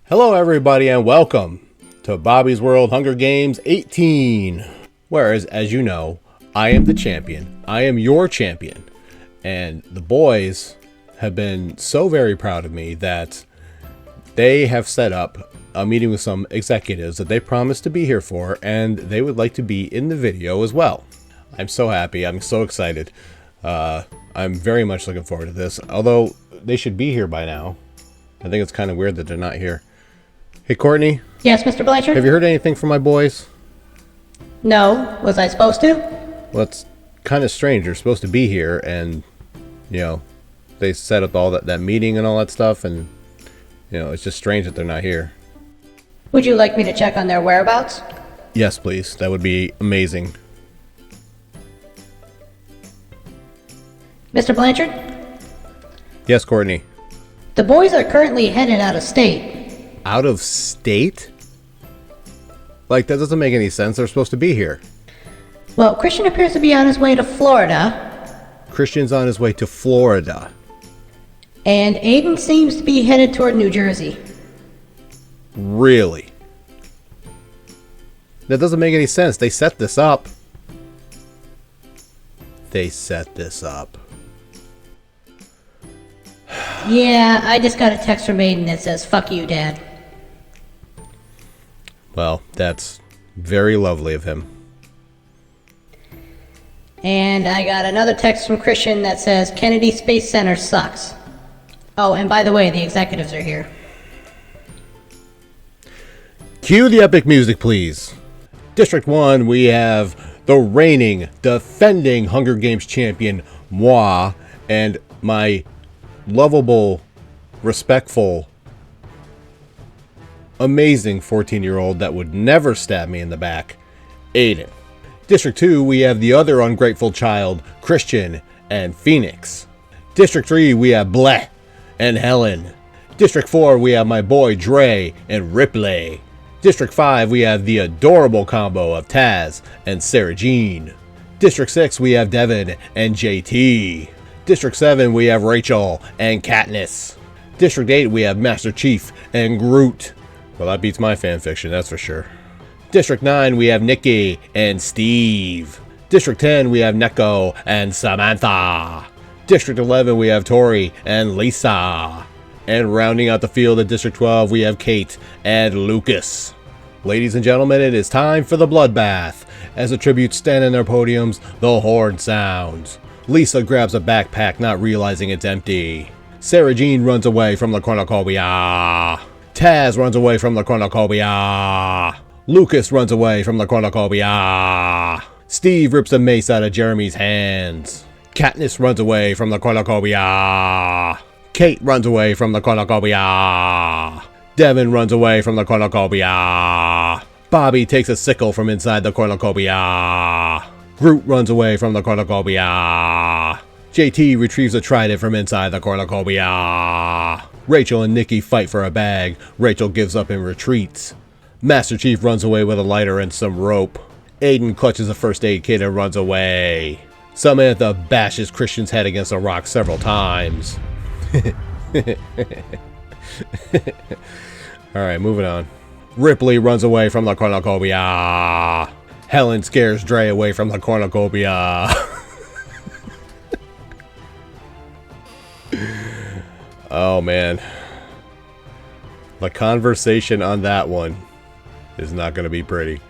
Hello everybody and welcome to Bobby's World Hunger Games 18. Whereas, as you know, I am the champion. I am your champion. And the boys have been so very proud of me that they have set up a meeting with some executives that they promised to be here for, and they would like to be in the video as well. I'm so happy. I'm so excited. I'm very much looking forward to this, although they should be here by now. I think it's kind of weird that they're not here. Hey, Courtney. Yes, Mr. Blanchard? Have you heard anything from my boys? No. Was I supposed to? Well, it's kind of strange. They're supposed to be here, and, you know, they set up all that meeting and all that stuff, and, you know, it's just strange that they're not here. Would you like me to check on their whereabouts? Yes, please. That would be amazing. Mr. Blanchard? Yes, Courtney. The boys are currently headed out of state. Out of state? Like, that doesn't make any sense. They're supposed to be here. Well, Christian appears to be on his way to Florida. Christian's on his way to Florida. And Aiden seems to be headed toward New Jersey. Really? That doesn't make any sense. They set this up. They set this up. Yeah, I just got a text from Aiden that says, "Fuck you, Dad." Well, that's very lovely of him. And I got another text from Christian that says, "Kennedy Space Center sucks." Oh, and by the way, the executives are here. Cue the epic music, please. District 1, we have the reigning, defending Hunger Games champion, moi, and my lovable, respectful, amazing 14-year-old that would never stab me in the back, Aiden. District 2, we have the other ungrateful child, Christian and Phoenix. District 3, we have Bleh and Helen. District 4, we have my boy Dre and Ripley. District 5, we have the adorable combo of Taz and Sarah Jean. District 6, we have Devin and JT. District 7, we have Rachel and Katniss. District 8, we have Master Chief and Groot. Well, that beats my fanfiction, that's for sure. District 9, we have Nikki and Steve. District 10, we have Neko and Samantha. District 11, we have Tori and Lisa. And rounding out the field at District 12, we have Kate and Lucas. Ladies and gentlemen, it is time for the bloodbath. As the tributes stand in their podiums, the horn sounds. Lisa grabs a backpack, not realizing it's empty. Sarah Jean runs away from the cornucopia. Taz runs away from the cornucopia. Lucas runs away from the cornucopia. Steve rips a mace out of Jeremy's hands. Katniss runs away from the cornucopia. Kate runs away from the cornucopia. Devin runs away from the cornucopia. Bobby takes a sickle from inside the cornucopia. Groot runs away from the cornucopia. JT retrieves a trident from inside the cornucopia. Rachel and Nikki fight for a bag. Rachel gives up and retreats. Master Chief runs away with a lighter and some rope. Aiden clutches a first aid kit and runs away. Samantha bashes Christian's head against a rock several times. Alright, moving on. Ripley runs away from the cornucopia. Helen scares Dre away from the cornucopia. Oh man. The conversation on that one is not going to be pretty.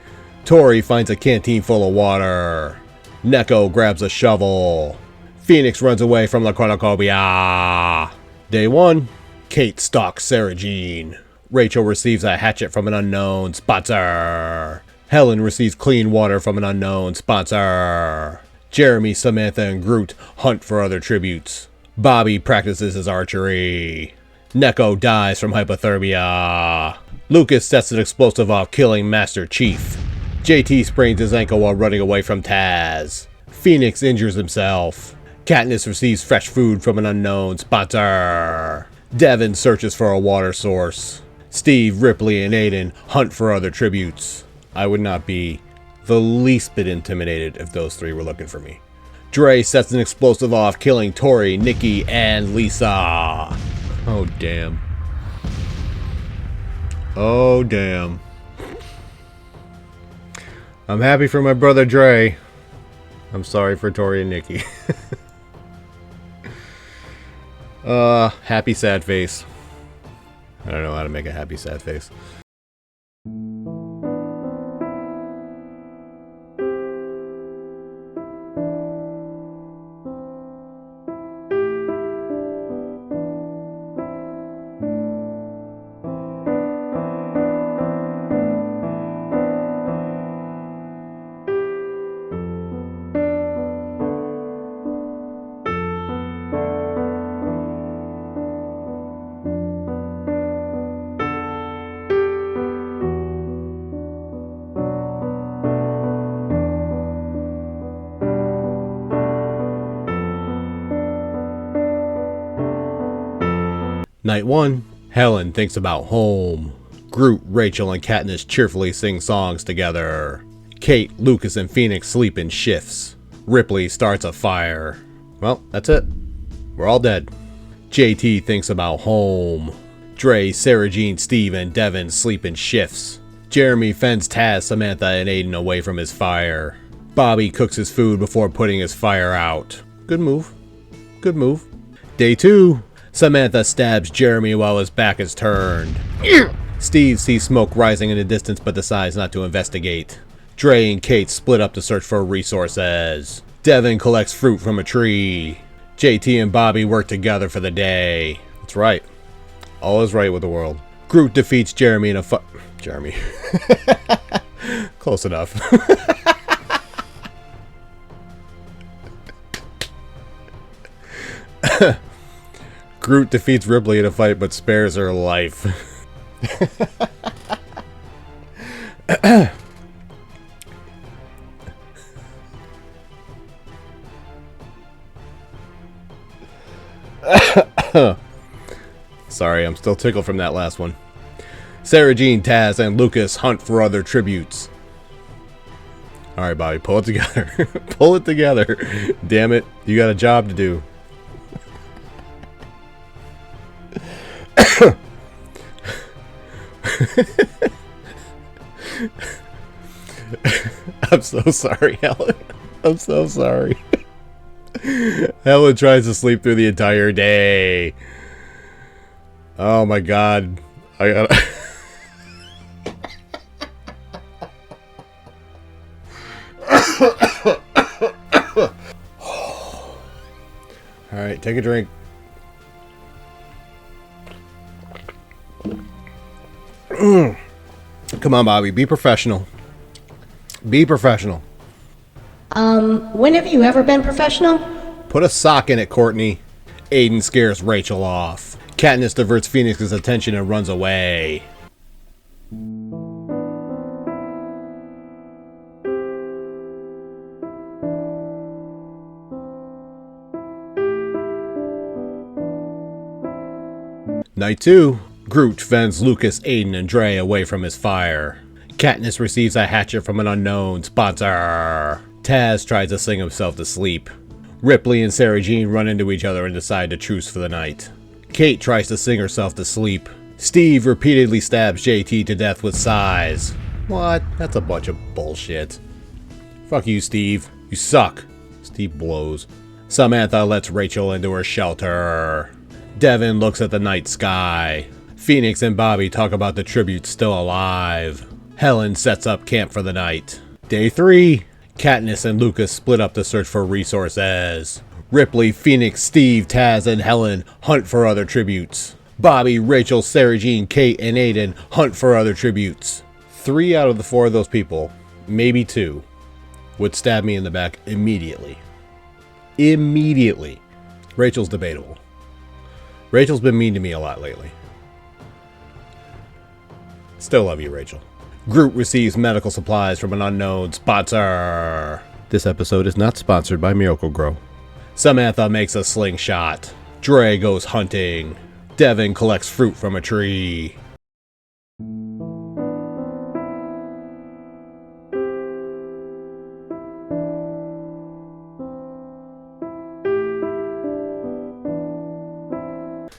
Tori finds a canteen full of water. Neko grabs a shovel. Phoenix runs away from the cornucopia. Day 1. Kate stalks Sarah Jean. Rachel receives a hatchet from an unknown sponsor. Helen receives clean water from an unknown sponsor. Jeremy, Samantha, and Groot hunt for other tributes. Bobby practices his archery. Neko dies from hypothermia. Lucas sets an explosive off, killing Master Chief. JT sprains his ankle while running away from Taz. Phoenix injures himself. Katniss receives fresh food from an unknown sponsor. Devin searches for a water source. Steve, Ripley, and Aiden hunt for other tributes. I would not be the least bit intimidated if those three were looking for me. Dre sets an explosive off, killing Tori, Nikki, and Lisa. Oh, damn. Oh, damn. I'm happy for my brother Dre. I'm sorry for Tori and Nikki. Happy sad face. I don't know how to make a happy sad face. Night 1, Helen thinks about home. Groot, Rachel, and Katniss cheerfully sing songs together. Kate, Lucas, and Phoenix sleep in shifts. Ripley starts a fire. Well, that's it. We're all dead. JT thinks about home. Dre, Sarah Jean, Steve, and Devin sleep in shifts. Jeremy fends Taz, Samantha, and Aiden away from his fire. Bobby cooks his food before putting his fire out. Good move. Good move. Day 2. Samantha stabs Jeremy while his back is turned. Steve sees smoke rising in the distance but decides not to investigate. Dre and Kate split up to search for resources. Devin collects fruit from a tree. JT and Bobby work together for the day. That's right. All is right with the world. Groot defeats Jeremy in a Jeremy. Close enough. Groot defeats Ripley in a fight but spares her life. Sorry, I'm still tickled from that last one. Sarah Jean, Taz, and Lucas hunt for other tributes. Alright, Bobby, pull it together. Pull it together. Damn it, you got a job to do. I'm so sorry, Helen. I'm so sorry. Helen tries to sleep through the entire day. Oh my god. I gotta... Alright, take a drink. Come on, Bobby. Be professional. Be professional. When have you ever been professional? Put a sock in it, Courtney. Aiden scares Rachel off. Katniss diverts Phoenix's attention and runs away. Night 2. Groot fends Lucas, Aiden, and Dre away from his fire. Katniss receives a hatchet from an unknown sponsor. Taz tries to sing himself to sleep. Ripley and Sarah Jean run into each other and decide to truce for the night. Kate tries to sing herself to sleep. Steve repeatedly stabs JT to death with sighs. What? That's a bunch of bullshit. Fuck you, Steve. You suck. Steve blows. Samantha lets Rachel into her shelter. Devin looks at the night sky. Phoenix and Bobby talk about the tributes still alive. Helen sets up camp for the night. Day 3. Katniss and Lucas split up to search for resources. Ripley, Phoenix, Steve, Taz, and Helen hunt for other tributes. Bobby, Rachel, Sarah Jean, Kate, and Aiden hunt for other tributes. 3 out of the 4 of those people, maybe 2, would stab me in the back immediately. Immediately. Rachel's debatable. Rachel's been mean to me a lot lately. Still love you, Rachel. Groot receives medical supplies from an unknown sponsor. This episode is not sponsored by Miracle-Gro. Samantha makes a slingshot. Dre goes hunting. Devin collects fruit from a tree.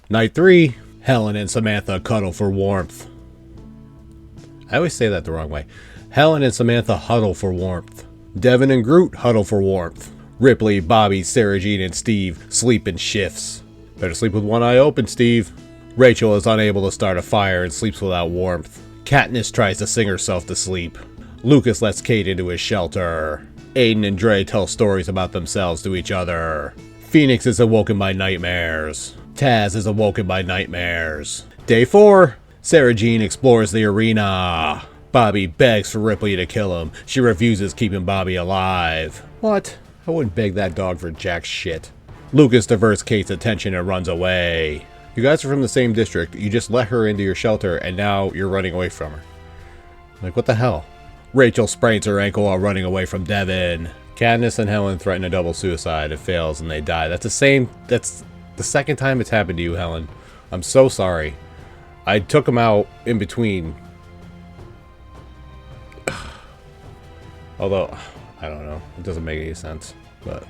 Night 3. Helen and Samantha cuddle for warmth. I always say that the wrong way. Helen and Samantha huddle for warmth. Devin and Groot huddle for warmth. Ripley, Bobby, Sarah Jean, and Steve sleep in shifts. Better sleep with one eye open, Steve. Rachel is unable to start a fire and sleeps without warmth. Katniss tries to sing herself to sleep. Lucas lets Kate into his shelter. Aiden and Dre tell stories about themselves to each other. Phoenix is awoken by nightmares. Taz is awoken by nightmares. Day 4. Sarah Jean explores the arena. Bobby begs for Ripley to kill him. She refuses, keeping Bobby alive. What? I wouldn't beg that dog for jack shit. Lucas diverts Kate's attention and runs away. You guys are from the same district. You just let her into your shelter and now you're running away from her. Like, what the hell? Rachel sprains her ankle while running away from Devin. Katniss and Helen threaten a double suicide. It fails and they die. That's the second time it's happened to you, Helen. I'm so sorry. I took them out in between. Although, I don't know. It doesn't make any sense. But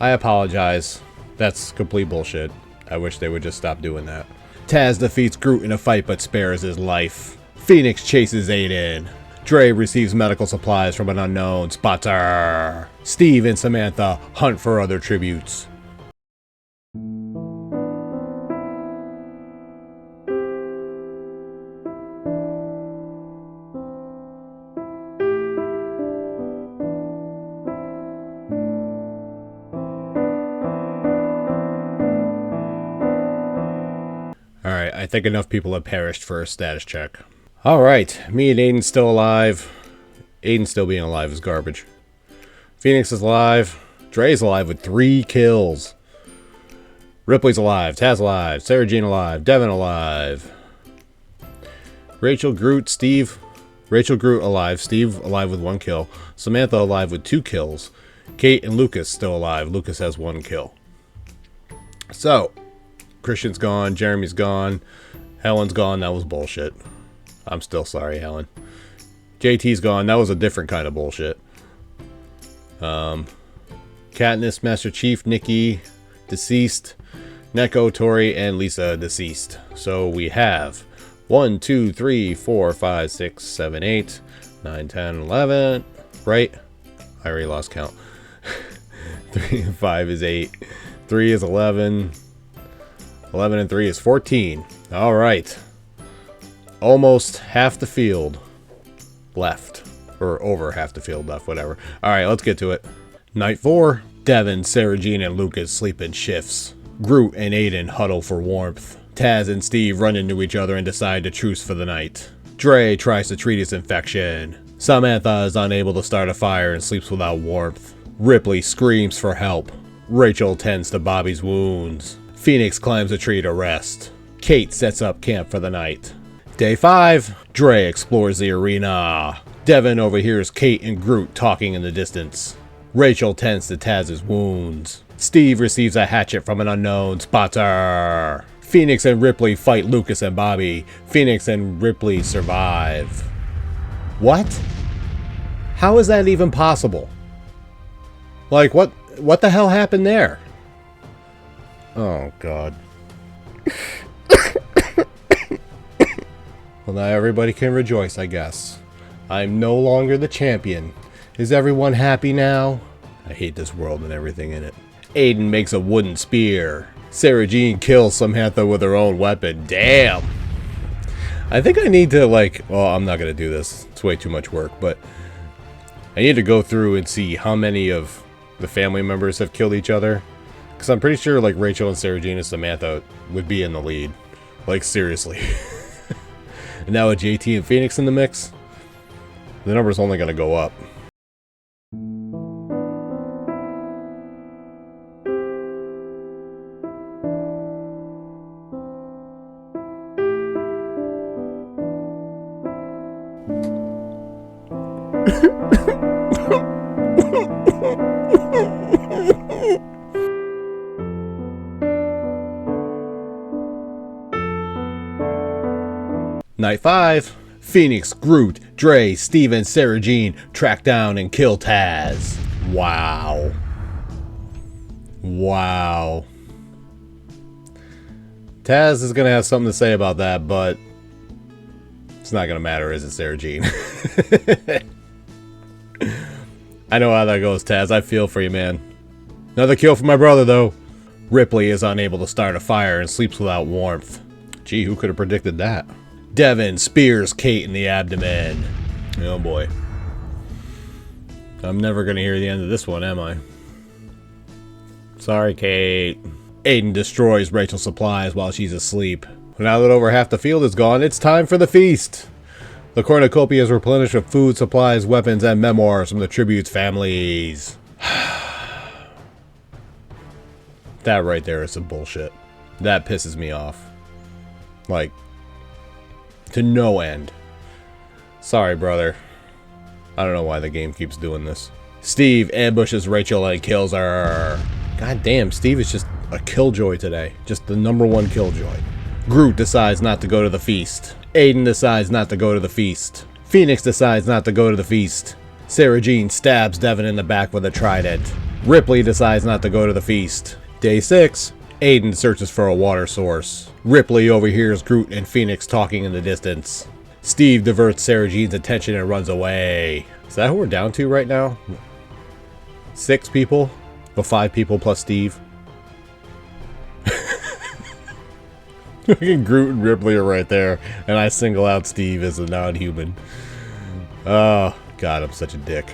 I apologize. That's complete bullshit. I wish they would just stop doing that. Taz defeats Groot in a fight but spares his life. Phoenix chases Aiden. Dre receives medical supplies from an unknown spotter. Steve and Samantha hunt for other tributes. Alright, I think enough people have perished for a status check. Alright, me and Aiden's still alive. Aiden still being alive is garbage. Phoenix is alive. Dre's alive with 3 kills. Ripley's alive. Taz alive. Sarah Jean alive. Devin alive. Rachel, Groot, Steve. Rachel, Groot alive. Steve alive with 1 kill. Samantha alive with 2 kills. Kate and Lucas still alive. Lucas has 1 kill. So, Christian's gone. Jeremy's gone. Helen's gone. That was bullshit. I'm still sorry, Helen. JT's gone. That was a different kind of bullshit. Katniss, Master Chief, Nikki, deceased. Neko, Tori, and Lisa, deceased. So we have 1, 2, 3, 4, 5, 6, 7, 8, 9, 10, 11. Right? I already lost count. 3 and 5 is 8. 3 is 11. 11 and 3 is 14. All right. Almost half the field left. Or over half the field left, whatever. Alright, let's get to it. Night 4. Devin, Sarah Jean, and Lucas sleep in shifts. Groot and Aiden huddle for warmth. Taz and Steve run into each other and decide to truce for the night. Dre tries to treat his infection. Samantha is unable to start a fire and sleeps without warmth. Ripley screams for help. Rachel tends to Bobby's wounds. Phoenix climbs a tree to rest. Kate sets up camp for the night. Day 5. Dre explores the arena. Devin overhears Kate and Groot talking in the distance. Rachel tends to Taz's wounds. Steve receives a hatchet from an unknown spotter. Phoenix and Ripley fight Lucas and Bobby. Phoenix and Ripley survive. What? How is that even possible? Like, what the hell happened there? Oh, God. Well, now everybody can rejoice, I guess. I'm no longer the champion. Is everyone happy now? I hate this world and everything in it. Aiden makes a wooden spear. Sarah Jean kills Samantha with her own weapon. Damn! I think I need to, like... Well, I'm not going to do this. It's way too much work, but... I need to go through and see how many of the family members have killed each other. Because I'm pretty sure, like, Rachel and Sarah Jean and Samantha would be in the lead. Like, seriously. And now with JT and Phoenix in the mix, the number's only going to go up. Night 5. Phoenix, Groot, Dre, Steve, and Sarah Jean track down and kill Taz. Wow. Wow. Taz is going to have something to say about that, but it's It's not gonna matter, is it, Sarah Jean? I know how that goes, Taz. I feel for you, man. Another kill for my brother, though. Ripley is unable to start a fire and sleeps without warmth. Gee, who could have predicted that? Devin spears Kate in the abdomen. Oh boy. I'm never gonna hear the end of this one, am I? Sorry, Kate. Aiden destroys Rachel's supplies while she's asleep. Now that over half the field is gone, it's time for the feast. The cornucopia is replenished with food, supplies, weapons, and memoirs from the tribute's families. That right there is some bullshit. That pisses me off. Like, to no end. Sorry, brother. I don't know why the game keeps doing this. Steve ambushes Rachel and kills her. God damn, Steve is just a killjoy today. Just the #1 killjoy. Groot decides not to go to the feast. Aiden decides not to go to the feast. Phoenix decides not to go to the feast. Sarah Jean stabs Devin in the back with a trident. Ripley decides not to go to the feast. Day 6. Aiden searches for a water source. Ripley overhears Groot and Phoenix talking in the distance. Steve diverts Sarah Jean's attention and runs away. Is that who we're down to right now? 6 people? Well, 5 people plus Steve. Fucking Groot and Ripley are right there, and I single out Steve as a non-human. Oh, God, I'm such a dick.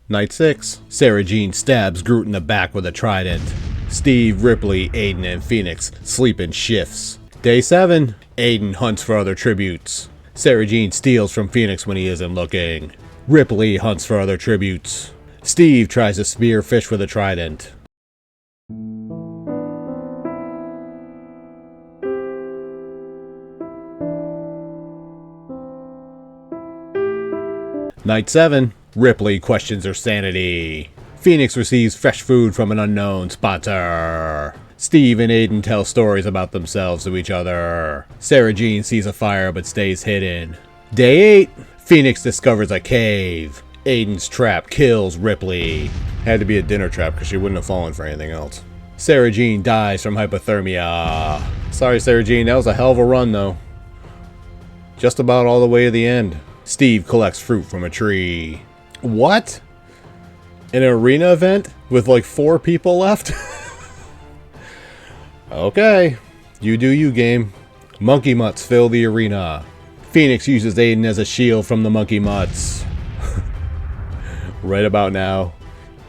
Night 6. Sarah Jean stabs Groot in the back with a trident. Steve, Ripley, Aiden, and Phoenix sleep in shifts. Day 7. Aiden hunts for other tributes. Sarah Jean steals from Phoenix when he isn't looking. Ripley hunts for other tributes. Steve tries to spear fish with a trident. Night 7. Ripley questions her sanity. Phoenix receives fresh food from an unknown sponsor. Steve and Aiden tell stories about themselves to each other. Sarah Jean sees a fire but stays hidden. Day 8. Phoenix discovers a cave. Aiden's trap kills Ripley. Had to be a dinner trap because she wouldn't have fallen for anything else. Sarah Jean dies from hypothermia. Sorry, Sarah Jean, that was a hell of a run though. Just about all the way to the end. Steve collects fruit from a tree. What? An arena event with like 4 people left? Okay. You do you, game. Monkey mutts fill the arena. Phoenix uses Aiden as a shield from the monkey mutts. Right about now,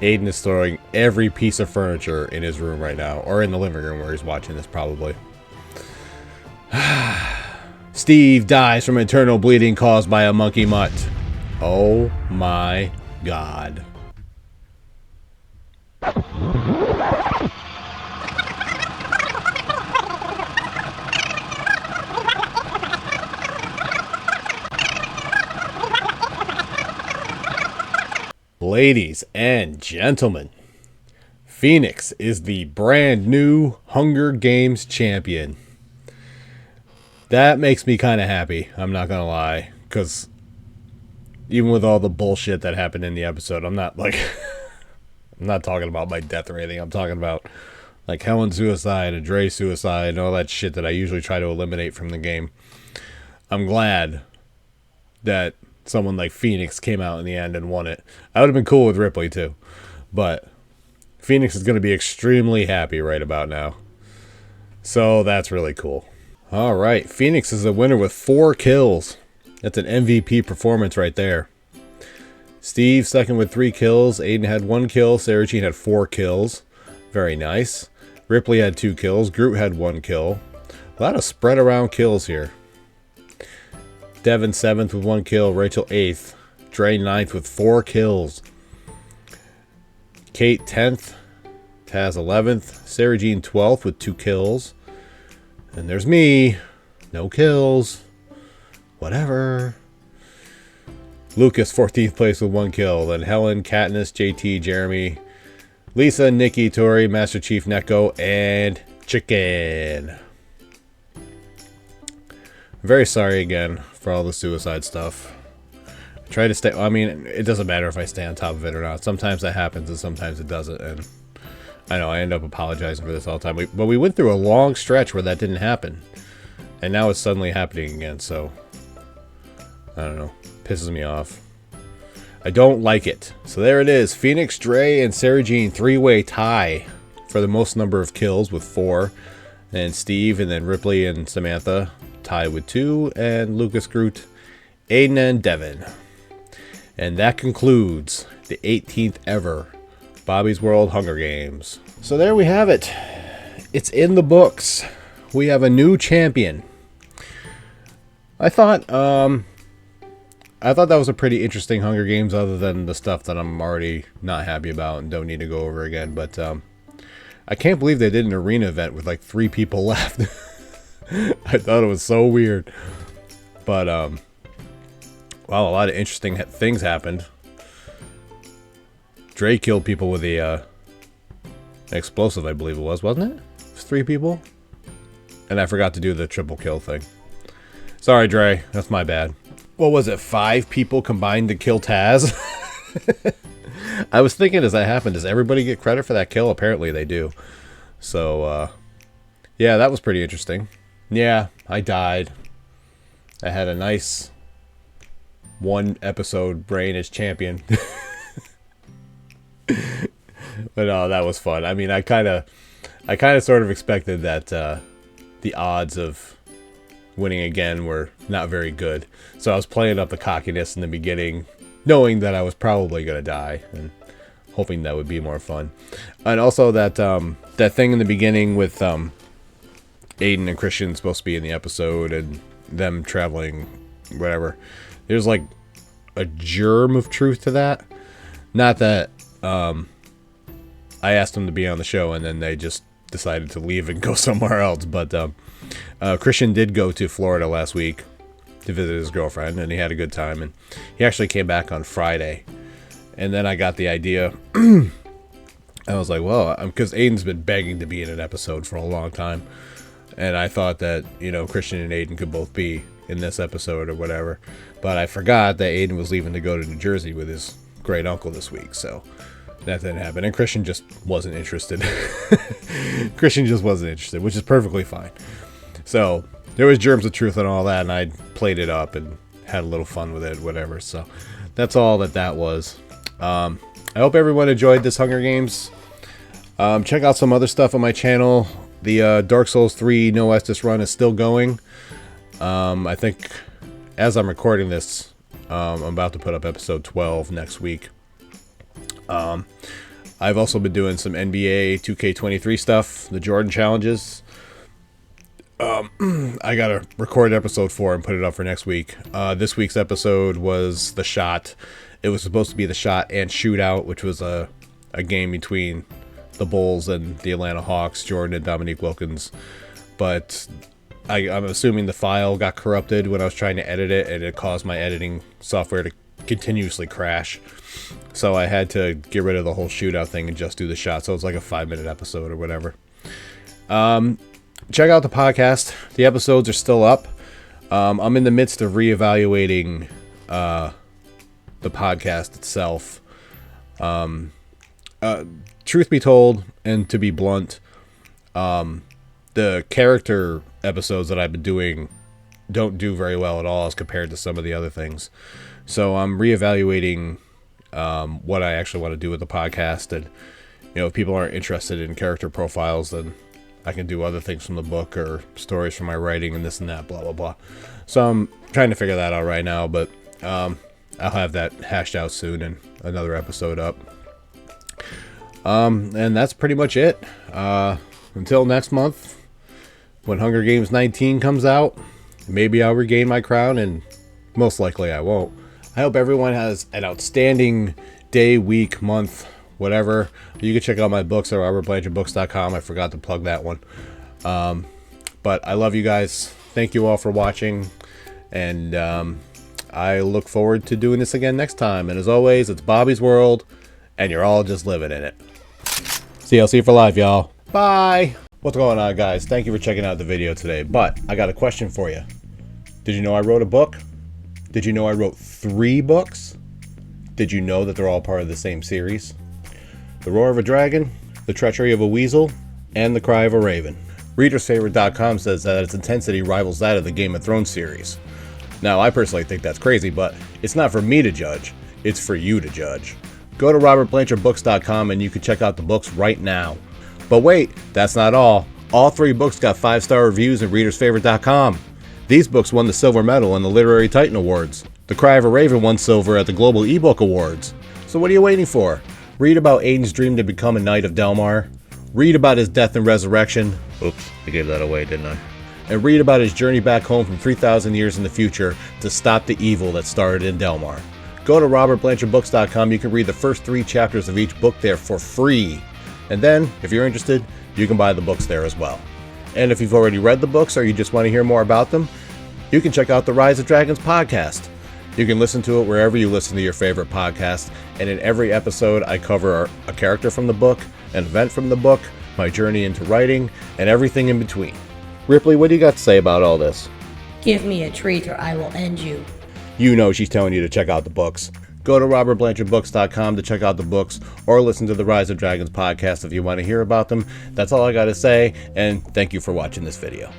Aiden is throwing every piece of furniture in his room right now. Or in the living room where he's watching this probably. Steve dies from internal bleeding caused by a monkey mutt. Oh my God. Ladies and gentlemen, Phoenix is the brand new Hunger Games champion. That makes me kind of happy, I'm not gonna lie, because even with all the bullshit that happened in the episode, I'm not like, I'm not talking about my death or anything, I'm talking about like Helen's suicide and Dre's suicide and all that shit that I usually try to eliminate from the game. I'm glad that someone like Phoenix came out in the end and won it. I would have been cool with Ripley too, but Phoenix is going to be extremely happy right about now. So that's really cool. All right, Phoenix is a winner with 4 kills. That's an MVP performance right there. Steve second with 3 kills. Aiden had 1 kill. Sarah Jean had 4 kills. Very nice. Ripley had 2 kills. Groot had 1 kill. A lot of spread around kills here. Devin 7th with 1 kill. Rachel 8th. Dre 9th with 4 kills. Kate 10th. Taz 11th. Sarah Jean 12th with 2 kills. And there's me. No kills. Whatever. Lucas 14th place with 1 kill. Then Helen, Katniss, JT, Jeremy, Lisa, Nikki, Tori, Master Chief, Neko, and Chicken. Very sorry again for all the suicide stuff. I try to stay. I mean, it doesn't matter if I stay on top of it or not. Sometimes that happens and sometimes it doesn't. And I know I end up apologizing for this all the time. But we went through a long stretch where that didn't happen. And now it's suddenly happening again. So, I don't know. Pisses me off. I don't like it. So there it is. Phoenix, Dre, and Sarah Jean 3-way tie for the most number of kills with 4. And Steve, and then Ripley and Samantha tied with 2. And Lucas, Groot, Aiden, and Devin. And that concludes the 18th ever Bobby's World Hunger Games. So there we have it. It's in the books. We have a new champion. I thought that was a pretty interesting Hunger Games, other than the stuff that I'm already not happy about and don't need to go over again. But I can't believe they did an arena event with like 3 people left. I thought it was so weird. But well, a lot of interesting things happened. Dre killed people with the explosive, I believe it was, wasn't it? It was 3 people. And I forgot to do the triple kill thing. Sorry, Dre. That's my bad. What was it? 5 people combined to kill Taz? I was thinking as that happened, does everybody get credit for that kill? Apparently they do. So, yeah, that was pretty interesting. Yeah, I died. I had a nice 1 episode reign as champion. But no, that was fun. I mean, I kind of sort of expected that the odds of winning again were not very good. So I was playing up the cockiness in the beginning, knowing that I was probably going to die and hoping that would be more fun. And also that that thing in the beginning with Aiden and Christian supposed to be in the episode and them traveling, whatever. There's like a germ of truth to that. Not that I asked them to be on the show and then they just decided to leave and go somewhere else. But Christian did go to Florida last week to visit his girlfriend, and he had a good time. And he actually came back on Friday. And then I got the idea. I was like, well, because Aiden's been begging to be in an episode for a long time. And I thought that, you know, Christian and Aiden could both be in this episode or whatever. But I forgot that Aiden was leaving to go to New Jersey with his great uncle this week. So that didn't happen. And Christian just wasn't interested. Christian just wasn't interested, which is perfectly fine. So there was germs of truth and all that. And I played it up and had a little fun with it, whatever. So that's all that was. I hope everyone enjoyed this Hunger Games. Check out some other stuff on my channel. The Dark Souls 3 No Estus run is still going. I think as I'm recording this, I'm about to put up episode 12 next week. I've also been doing some NBA 2K23 stuff, the Jordan challenges. I gotta record episode 4 and put it up for next week. This week's episode was The Shot. It was supposed to be The Shot and Shootout, which was a game between the Bulls and the Atlanta Hawks, Jordan and Dominique Wilkins. But I'm assuming the file got corrupted when I was trying to edit it, and it caused my editing software to continuously crash. So I had to get rid of the whole shootout thing and just do the shot. So it's like a 5-minute episode or whatever. Check out the podcast. The episodes are still up. I'm in the midst of reevaluating the podcast itself. Truth be told, and to be blunt, the character episodes that I've been doing don't do very well at all as compared to some of the other things. So I'm reevaluating what I actually want to do with the podcast. And, you know, if people aren't interested in character profiles, then I can do other things from the book or stories from my writing and this and that, blah, blah, blah. So I'm trying to figure that out right now, but I'll have that hashed out soon and another episode up. And that's pretty much it. Until next month, when Hunger Games 19 comes out, maybe I'll regain my crown, and most likely I won't. I hope everyone has an outstanding day, week, month, whatever. You can check out my books at robertblanchardbooks.com. I forgot to plug that one. But I love you guys. Thank you all for watching. And I look forward to doing this again next time. And as always, it's Bobby's World, and you're all just living in it. CLC for life, y'all. Bye. What's going on, guys? Thank you for checking out the video today. But I got a question for you. Did you know I wrote a book? Did you know I wrote 3 books? Did you know that they're all part of the same series? The Roar of a Dragon, The Treachery of a Weasel, and The Cry of a Raven. ReadersFavorite.com says that its intensity rivals that of the Game of Thrones series. Now, I personally think that's crazy, but it's not for me to judge. It's for you to judge. Go to robertblanchardbooks.com and you can check out the books right now. But wait, that's not all. All 3 books got 5-star reviews at ReadersFavorite.com. These books won the Silver Medal in the Literary Titan Awards. The Cry of a Raven won Silver at the Global eBook Awards. So what are you waiting for? Read about Aiden's dream to become a Knight of Delmar. Read about his death and resurrection. Oops, I gave that away, didn't I? And read about his journey back home from 3,000 years in the future to stop the evil that started in Delmar. Go to robertblanchardbooks.com. You can read the first 3 chapters of each book there for free. And then, if you're interested, you can buy the books there as well. And if you've already read the books or you just want to hear more about them, you can check out the Rise of Dragons podcast. You can listen to it wherever you listen to your favorite podcast. And in every episode, I cover a character from the book, an event from the book, my journey into writing, and everything in between. Ripley, what do you got to say about all this? Give me a treat or I will end you. You know she's telling you to check out the books. Go to robertblanchardbooks.com to check out the books or listen to the Rise of Dragons podcast if you want to hear about them. That's all I got to say, and thank you for watching this video.